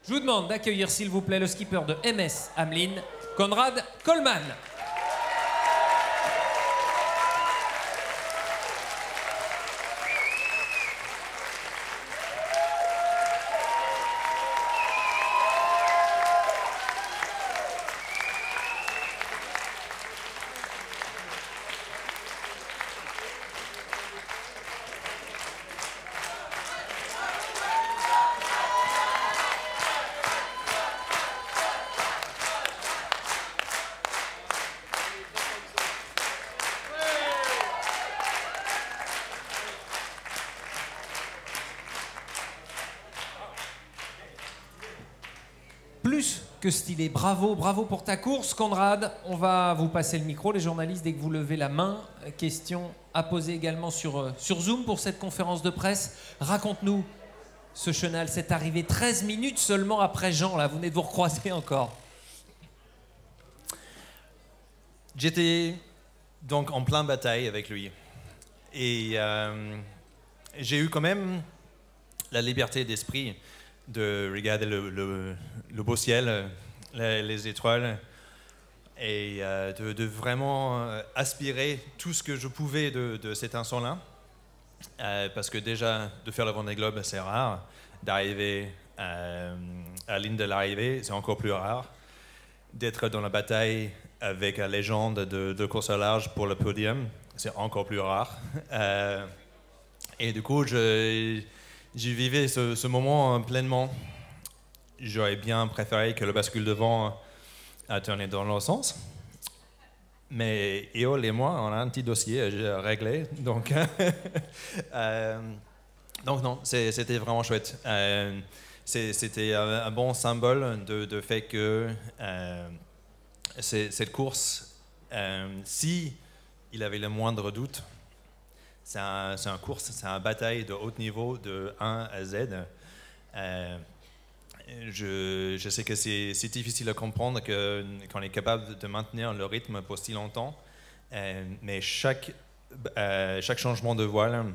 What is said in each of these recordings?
Je vous demande d'accueillir, s'il vous plaît, le skipper de MS Hamelin, Konrad Coleman. Plus que stylé. Bravo, bravo pour ta course, Konrad. On va vous passer le micro, les journalistes, dès que vous levez la main. Question à poser également sur Zoom pour cette conférence de presse. Raconte-nous ce chenal, cette arrivée 13 minutes seulement après Jean, là, vous venez de vous recroiser encore. J'étais donc en plein bataille avec lui. Et j'ai eu quand même la liberté d'esprit de regarder le beau ciel, les étoiles, et de vraiment aspirer tout ce que je pouvais de cet instant-là. Parce que déjà, de faire le Vendée Globe, c'est rare. D'arriver à la ligne de l'arrivée, c'est encore plus rare. D'être dans la bataille avec la légende de course à large pour le podium, c'est encore plus rare. Et du coup, j'y vivais ce moment pleinement. J'aurais bien préféré que le bascule devant a tourné dans l'autre sens. Mais Éole et moi, on a un petit dossier à régler. Donc, donc non, c'était vraiment chouette. C'était un bon symbole de fait que cette course, si il avait le moindre doute, c'est un bataille de haut niveau de 1 à Z. Je sais que c'est difficile à comprendre qu'on est capable de maintenir le rythme pour si longtemps, mais chaque changement de voile,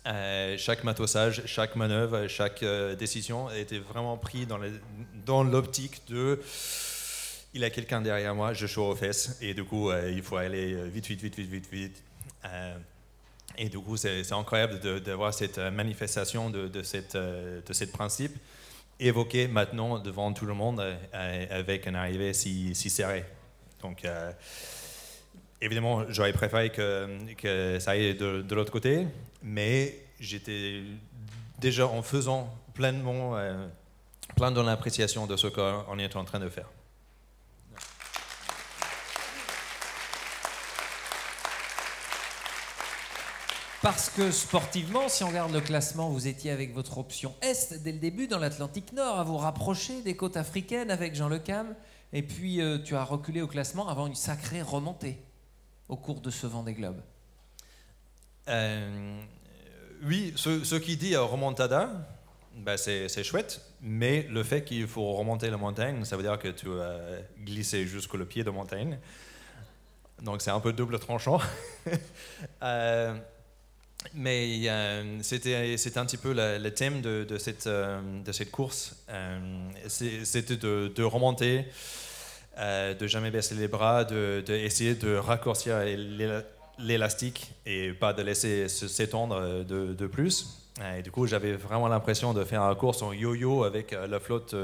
chaque matossage, chaque manœuvre, chaque décision était vraiment pris dans l'optique de il y a quelqu'un derrière moi, je chauffe aux fesses, et du coup il faut aller vite. Et du coup c'est incroyable de voir cette manifestation de ce principe évoqué maintenant devant tout le monde avec une arrivée si serrée. Donc, évidemment, j'aurais préféré que ça aille de l'autre côté, mais j'étais déjà en faisant plein dans l'appréciation de ce qu'on est en train de faire. Parce que sportivement, si on regarde le classement, vous étiez avec votre option Est dès le début dans l'Atlantique Nord, à vous rapprocher des côtes africaines avec Jean Le Cam. Et puis tu as reculé au classement avant une sacrée remontée au cours de ce Vendée Globe. Oui, ce qui dit remontada, ben c'est chouette, mais le fait qu'il faut remonter la montagne, ça veut dire que tu as glissé jusqu'au pied de montagne. Donc c'est un peu double tranchant. Mais c'était un petit peu le thème de cette course. C'était de remonter, de jamais baisser les bras, d'essayer de raccourcir l'élastique et pas de laisser s'étendre de plus. Et du coup, j'avais vraiment l'impression de faire une course en yo-yo avec la flotte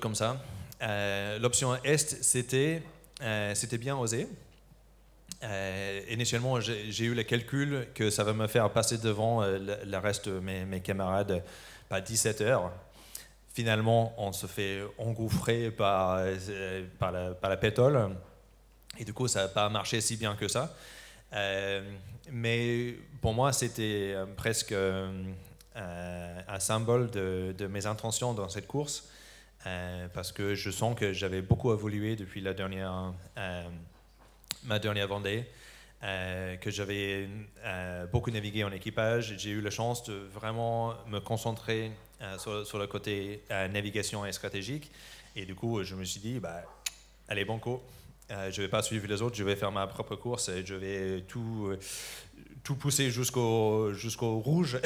comme ça. L'option Est, c'était bien osé. Initialement, j'ai eu le calcul que ça va me faire passer devant le reste de mes camarades par 17 heures. Finalement, on se fait engouffrer par la pétole. Et du coup, ça n'a pas marché si bien que ça. Mais pour moi, c'était presque un symbole de mes intentions dans cette course. Parce que je sens que j'avais beaucoup évolué depuis ma dernière Vendée, que j'avais beaucoup navigué en équipage. J'ai eu la chance de vraiment me concentrer sur le côté navigation et stratégique. Et du coup, je me suis dit, allez, banco, je ne vais pas suivre les autres, je vais faire ma propre course et je vais tout pousser jusqu'au rouge.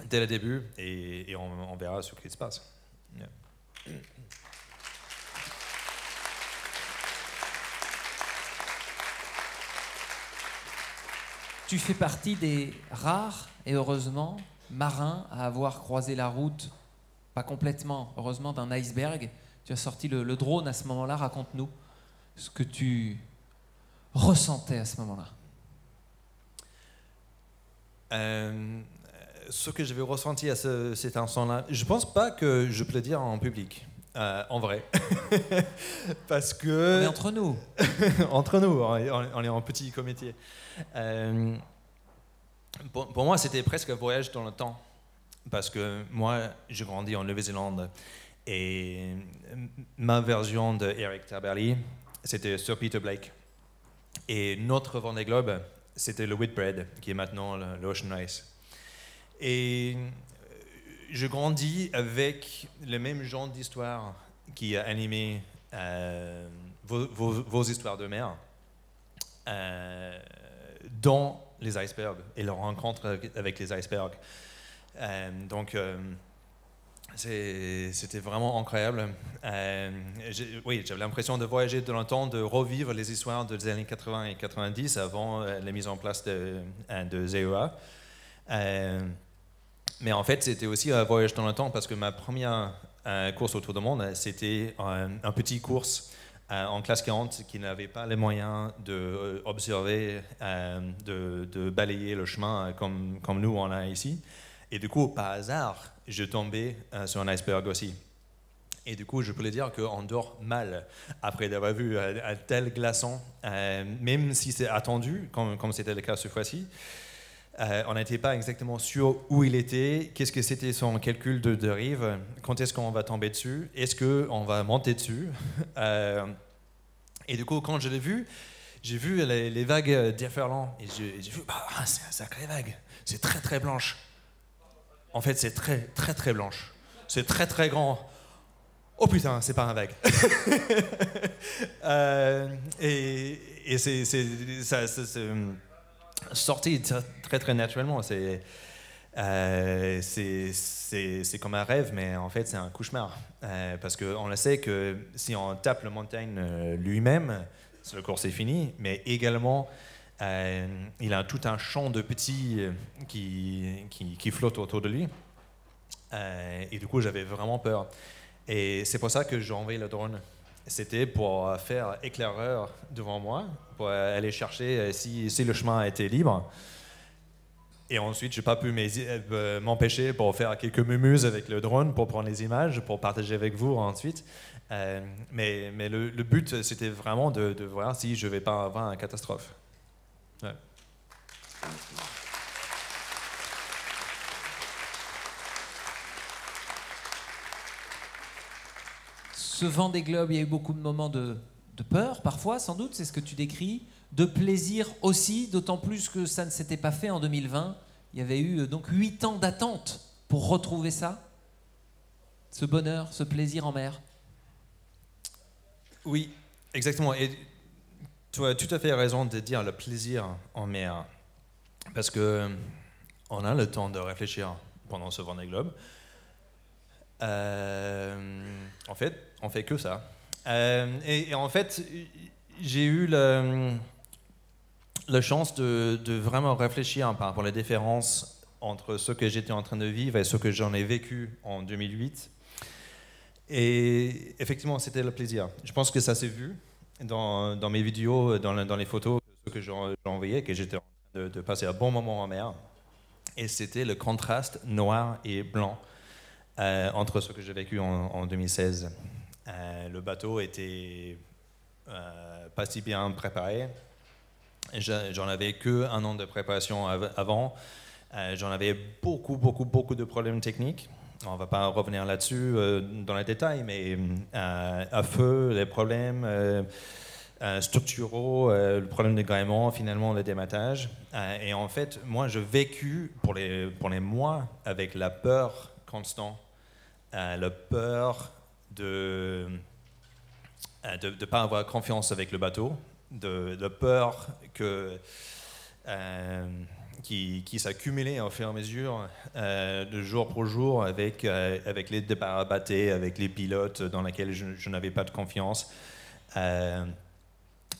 dès le début et on verra ce qui se passe. Yeah. Tu fais partie des rares, et heureusement, marins à avoir croisé la route, pas complètement, heureusement, d'un iceberg. Tu as sorti le drone à ce moment-là. Raconte-nous ce que tu ressentais à ce moment-là. Ce que j'avais ressenti à cet instant-là, je pense pas que je peux le dire en public, en vrai. Parce que... On est entre nous. Entre nous, on est en petit comité. Pour moi, c'était presque un voyage dans le temps. Parce que moi, j'ai grandi en Nouvelle-Zélande. Et ma version de Eric Tabarly, c'était Sir Peter Blake. Et notre Vendée Globe, c'était le Whitbread, qui est maintenant l'Ocean Race. Et je grandis avec le même genre d'histoire qui a animé vos histoires de mer dans les icebergs et leur rencontre avec les icebergs. Donc, c'était vraiment incroyable. Oui, j'avais l'impression de voyager dans le temps, de revivre les histoires des années 80 et 90 avant la mise en place de ZEA. Mais en fait, c'était aussi un voyage dans le temps parce que ma première course autour du monde, c'était un petit course en classe 40 qui n'avait pas les moyens d'observer, de balayer le chemin comme nous on a ici. Et du coup, par hasard, je tombais sur un iceberg aussi. Et du coup, je peux le dire qu'on dort mal après avoir vu un tel glaçon, même si c'est attendu, comme c'était le cas cette fois-ci. On n'était pas exactement sûr où il était, qu'est-ce que c'était son calcul de rive, quand est-ce qu'on va tomber dessus, est-ce qu'on va monter dessus. Et du coup, quand je l'ai vu, j'ai vu les vagues déferlant et j'ai vu, c'est un sacré vague, c'est très très blanche. En fait, c'est très très très blanche, c'est très très grand. Oh putain, c'est pas un vague. Et ça sorti très très naturellement. C'est comme un rêve, mais en fait c'est un cauchemar. Parce qu'on le sait que si on tape le montagne lui-même, le cours c'est fini, mais également il a tout un champ de petits qui flottent autour de lui. Et du coup j'avais vraiment peur. Et c'est pour ça que j'ai envoyé le drone. C'était pour faire éclaireur devant moi, pour aller chercher si le chemin était libre. Et ensuite, je n'ai pas pu m'empêcher pour faire quelques mumuses avec le drone, pour prendre les images, pour partager avec vous ensuite. Mais le but, c'était vraiment de voir si je ne vais pas avoir une catastrophe. Ouais. Ce Vendée Globe, il y a eu beaucoup de moments de peur, parfois, sans doute, c'est ce que tu décris, de plaisir aussi, d'autant plus que ça ne s'était pas fait en 2020. Il y avait eu donc 8 ans d'attente pour retrouver ça, ce bonheur, ce plaisir en mer. Oui, exactement. Et tu as tout à fait raison de dire le plaisir en mer, parce que on a le temps de réfléchir pendant ce Vendée Globe. En fait, on fait que ça. Et en fait, j'ai eu la chance de vraiment réfléchir par rapport à la différence entre ce que j'étais en train de vivre et ce que j'en ai vécu en 2008. Et effectivement, c'était le plaisir. Je pense que ça s'est vu dans mes vidéos, dans les photos que j'ai envoyées, que j'étais en train de passer un bon moment en mer. Et c'était le contraste noir et blanc entre ce que j'ai vécu en 2016. Le bateau était pas si bien préparé. J'en avais qu'un an de préparation avant. J'en avais beaucoup de problèmes techniques. On ne va pas revenir là-dessus dans les détails, mais à feu, les problèmes structuraux, le problème de gréement, finalement le dématage. Et en fait, moi, j'ai vécu pour les mois avec la peur constante, la peur de ne pas avoir confiance avec le bateau, de peur que qui s'accumulaient au fur et à mesure, de jour pour jour, avec les départs à bâté, avec les pilotes dans lesquels je n'avais pas de confiance.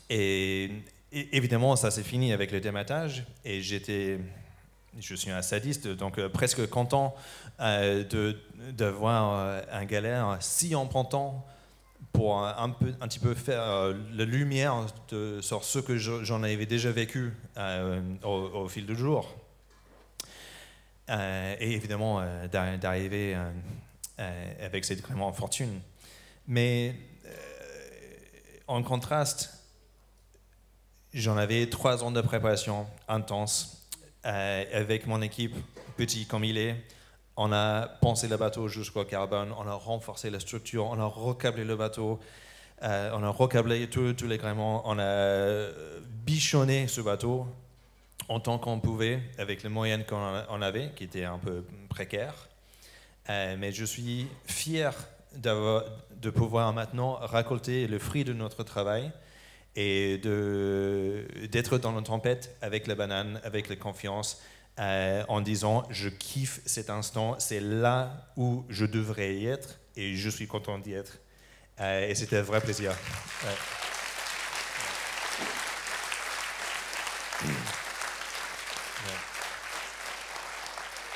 Et évidemment, ça s'est fini avec le dématage, et je suis un sadiste, donc presque content d'avoir un galère si important pour un petit peu faire la lumière sur ce que j'en avais déjà vécu au fil du jour. Et évidemment, d'arriver avec cette grande fortune. Mais en contraste, j'en avais 3 ans de préparation intense avec mon équipe, petit comme il est. On a pensé le bateau jusqu'au carbone, on a renforcé la structure, on a recablé le bateau, on a recablé tous les gréements, on a bichonné ce bateau en tant qu'on pouvait, avec les moyens qu'on avait, qui étaient un peu précaires. Mais je suis fier de pouvoir maintenant récolter le fruit de notre travail et d'être dans la tempête avec la banane, avec la confiance, en disant je kiffe cet instant, c'est là où je devrais y être et je suis content d'y être. Et c'était un vrai plaisir. Ouais.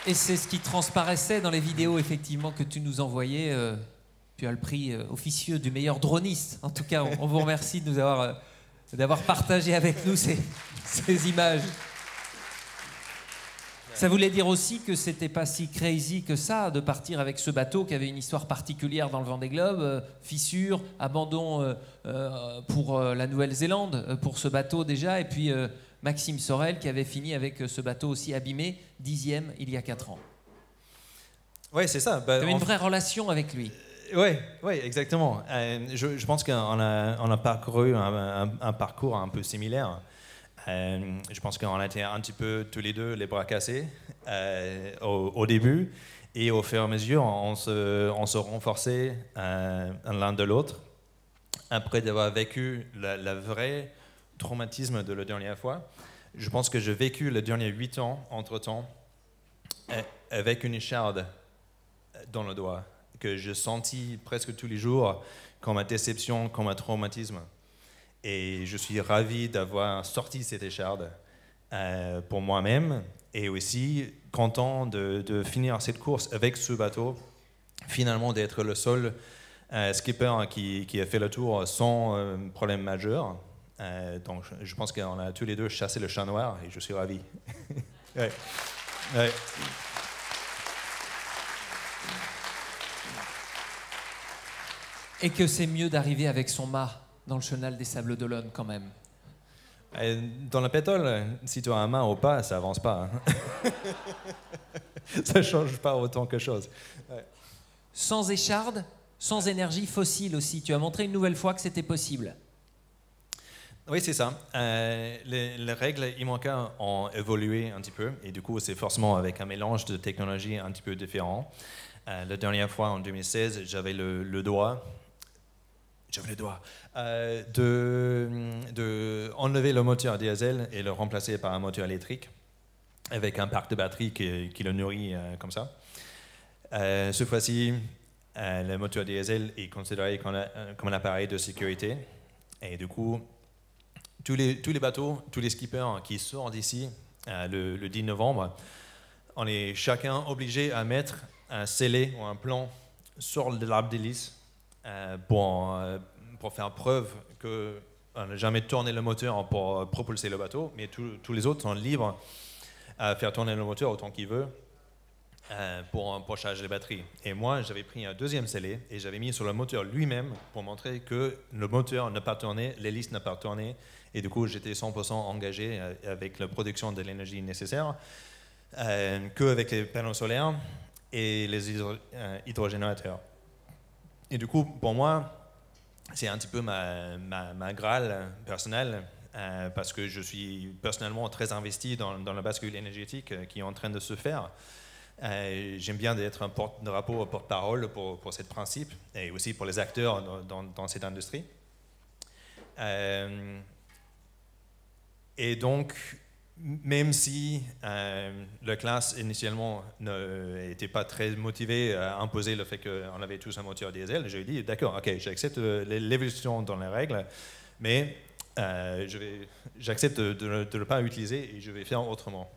Et c'est ce qui transparaissait dans les vidéos effectivement que tu nous envoyais. Tu as le prix officieux du meilleur droniste. En tout cas, on vous remercie de nous d'avoir partagé avec nous ces images. Ça voulait dire aussi que c'était pas si crazy que ça de partir avec ce bateau qui avait une histoire particulière dans le Vendée Globe, fissure, abandon pour la Nouvelle-Zélande, pour ce bateau déjà, et puis Maxime Sorel qui avait fini avec ce bateau aussi abîmé, 10e il y a 4 ans. Oui, c'est ça. Tu avais une vraie relation avec lui. Oui, exactement. Je pense qu'on a parcouru un parcours un peu similaire. Je pense qu'on était un petit peu tous les deux les bras cassés au début, et au fur et à mesure, on se renforçait l'un de l'autre. Après avoir vécu la vraie traumatisme de la dernière fois, je pense que j'ai vécu les derniers 8 ans, entre-temps, avec une écharde dans le doigt, que je sentis presque tous les jours comme ma déception, comme un traumatisme. Et je suis ravi d'avoir sorti cette écharde pour moi-même, et aussi content de finir cette course avec ce bateau, finalement d'être le seul skipper qui a fait le tour sans problème majeur. Donc je pense qu'on a tous les deux chassé le chat noir, et je suis ravi. Ouais. Ouais. Et que c'est mieux d'arriver avec son mât dans le chenal des Sables d'Olonne quand même. Dans le pétrole, si tu as un mât ou pas, ça avance pas. Hein. Ça change pas autant que chose. Ouais. Sans écharde, sans énergie fossile aussi. Tu as montré une nouvelle fois que c'était possible. Oui, c'est ça. Les règles IMOCA ont évolué un petit peu, et du coup, c'est forcément avec un mélange de technologies un petit peu différent. La dernière fois, en 2016, j'avais le droit de enlever le moteur diesel et le remplacer par un moteur électrique avec un parc de batterie qui le nourrit comme ça. Cette fois-ci, le moteur diesel est considéré comme un appareil de sécurité, et du coup, tous les bateaux, tous les skippers qui sortent d'ici le 10 novembre, on est chacun obligé à mettre un scellé ou un plan sur l'arbre d'hélice pour faire preuve qu'on n'a jamais tourné le moteur pour propulser le bateau, mais tous les autres sont libres à faire tourner le moteur autant qu'ils veulent pour charger les batteries. Et moi, j'avais pris un deuxième scellé et j'avais mis sur le moteur lui-même pour montrer que le moteur n'a pas tourné, l'hélice n'a pas tourné, et du coup, j'étais 100% engagé avec la production de l'énergie nécessaire, qu'avec les panneaux solaires et les hydrogénérateurs. Et du coup, pour moi, c'est un petit peu ma Graal personnelle, parce que je suis personnellement très investi dans la bascule énergétique qui est en train de se faire. J'aime bien d'être un porte-drapeau, porte-parole pour ce principe, et aussi pour les acteurs dans cette industrie. Et donc, même si la classe initialement n'était pas très motivée à imposer le fait qu'on avait tous un moteur diesel, j'ai dit d'accord, ok, j'accepte l'évolution dans les règles, mais j'accepte de ne pas utiliser et je vais faire autrement.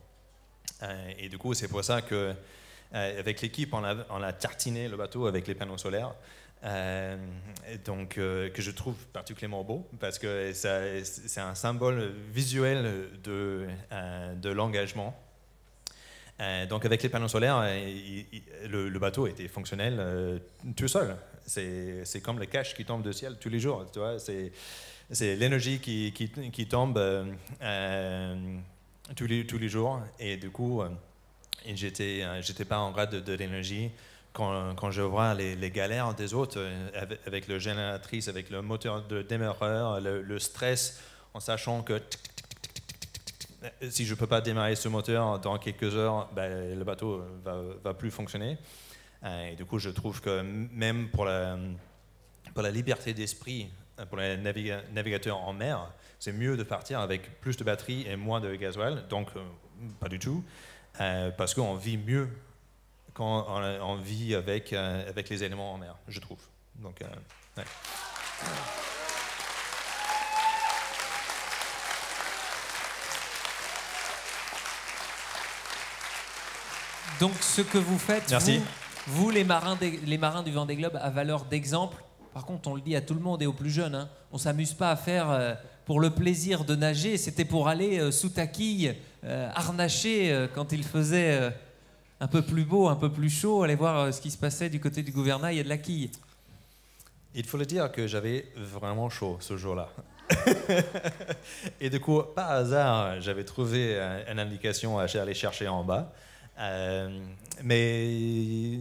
Et du coup, c'est pour ça que avec l'équipe, on a tartiné le bateau avec les panneaux solaires. Que je trouve particulièrement beau parce que c'est un symbole visuel de l'engagement. Donc avec les panneaux solaires, le bateau était fonctionnel tout seul. C'est comme le cash qui tombe du ciel tous les jours. Tu vois, c'est l'énergie qui tombe tous les jours. Et du coup, j'étais pas en rade de l'énergie. Quand je vois les galères des autres avec le génératrice, avec le moteur de démarreur, le stress en sachant que si je ne peux pas démarrer ce moteur dans quelques heures, le bateau va plus fonctionner. Et du coup, je trouve que même pour la liberté d'esprit, pour les navigateurs en mer, c'est mieux de partir avec plus de batterie et moins de gasoil. Donc, pas du tout, parce qu'on vit mieux quand on vit avec les éléments en mer, je trouve. Donc, ouais. Donc, ce que vous faites, merci. Vous les marins du Vendée Globe, à valeur d'exemple. Par contre, on le dit à tout le monde et aux plus jeunes, hein, on ne s'amuse pas à faire pour le plaisir de nager. C'était pour aller sous ta quille, harnacher quand il faisait un peu plus beau, un peu plus chaud, aller voir ce qui se passait du côté du gouvernail et de la quille. Il faut le dire que j'avais vraiment chaud ce jour-là. Et du coup, par hasard, j'avais trouvé une indication à aller chercher en bas. Mais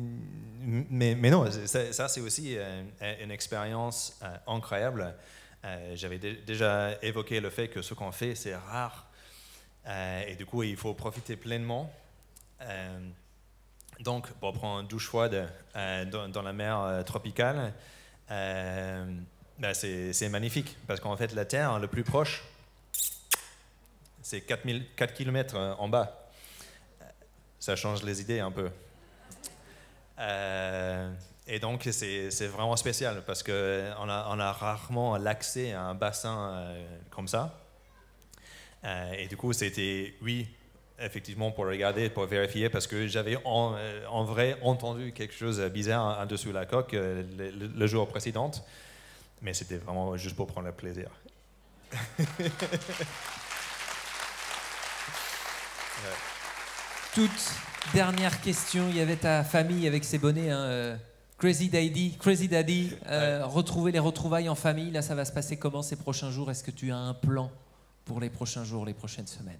non, ça c'est aussi une expérience incroyable. J'avais déjà évoqué le fait que ce qu'on fait, c'est rare. Et du coup, il faut profiter pleinement. Donc, pour prendre une douche froide dans la mer tropicale, c'est magnifique. Parce qu'en fait, la Terre, le plus proche, c'est 4 km en bas. Ça change les idées un peu. Et donc, c'est vraiment spécial parce qu'on a rarement l'accès à un bassin comme ça. Et du coup, c'était, oui, effectivement, pour regarder, pour vérifier, parce que j'avais en vrai entendu quelque chose de bizarre en dessous de la coque le jour précédent. Mais c'était vraiment juste pour prendre le plaisir. Toute dernière question, il y avait ta famille avec ses bonnets, hein, Crazy Daddy, retrouver les retrouvailles en famille, là ça va se passer comment ces prochains jours? Est-ce que tu as un plan pour les prochains jours, les prochaines semaines?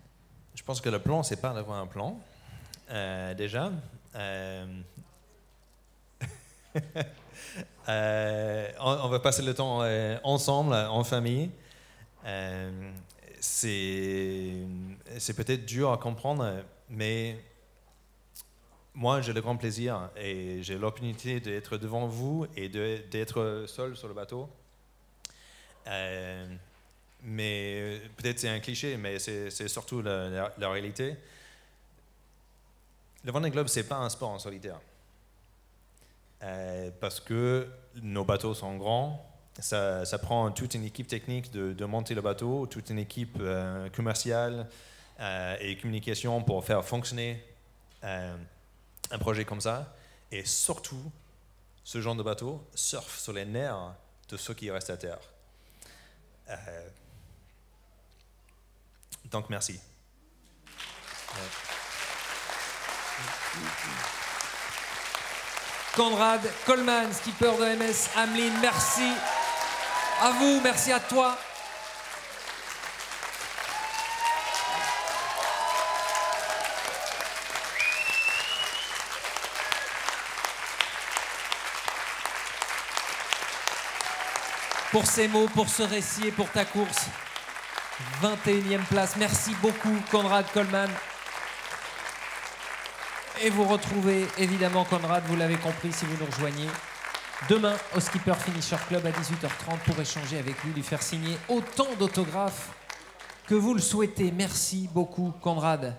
Je pense que le plan, c'est pas d'avoir un plan, déjà. On va passer le temps ensemble, en famille. C'est peut-être dur à comprendre, mais moi, j'ai le grand plaisir et j'ai l'opportunité d'être devant vous et d'être seul sur le bateau. Mais peut-être c'est un cliché, mais c'est surtout la réalité. Le Vendée Globe, c'est pas un sport en solitaire. Parce que nos bateaux sont grands, ça prend toute une équipe technique de monter le bateau, toute une équipe commerciale et communication pour faire fonctionner un projet comme ça. Et surtout, ce genre de bateau surfe sur les nerfs de ceux qui restent à terre. Donc, merci. Conrad Coleman, skipper de MS Ameline, merci à vous, merci à toi. Pour ces mots, pour ce récit et pour ta course. 21e place. Merci beaucoup, Conrad Coleman. Et vous retrouvez évidemment Conrad, vous l'avez compris si vous nous rejoignez, demain au Skipper Finisher Club à 18h30 pour échanger avec lui, lui faire signer autant d'autographes que vous le souhaitez. Merci beaucoup, Conrad.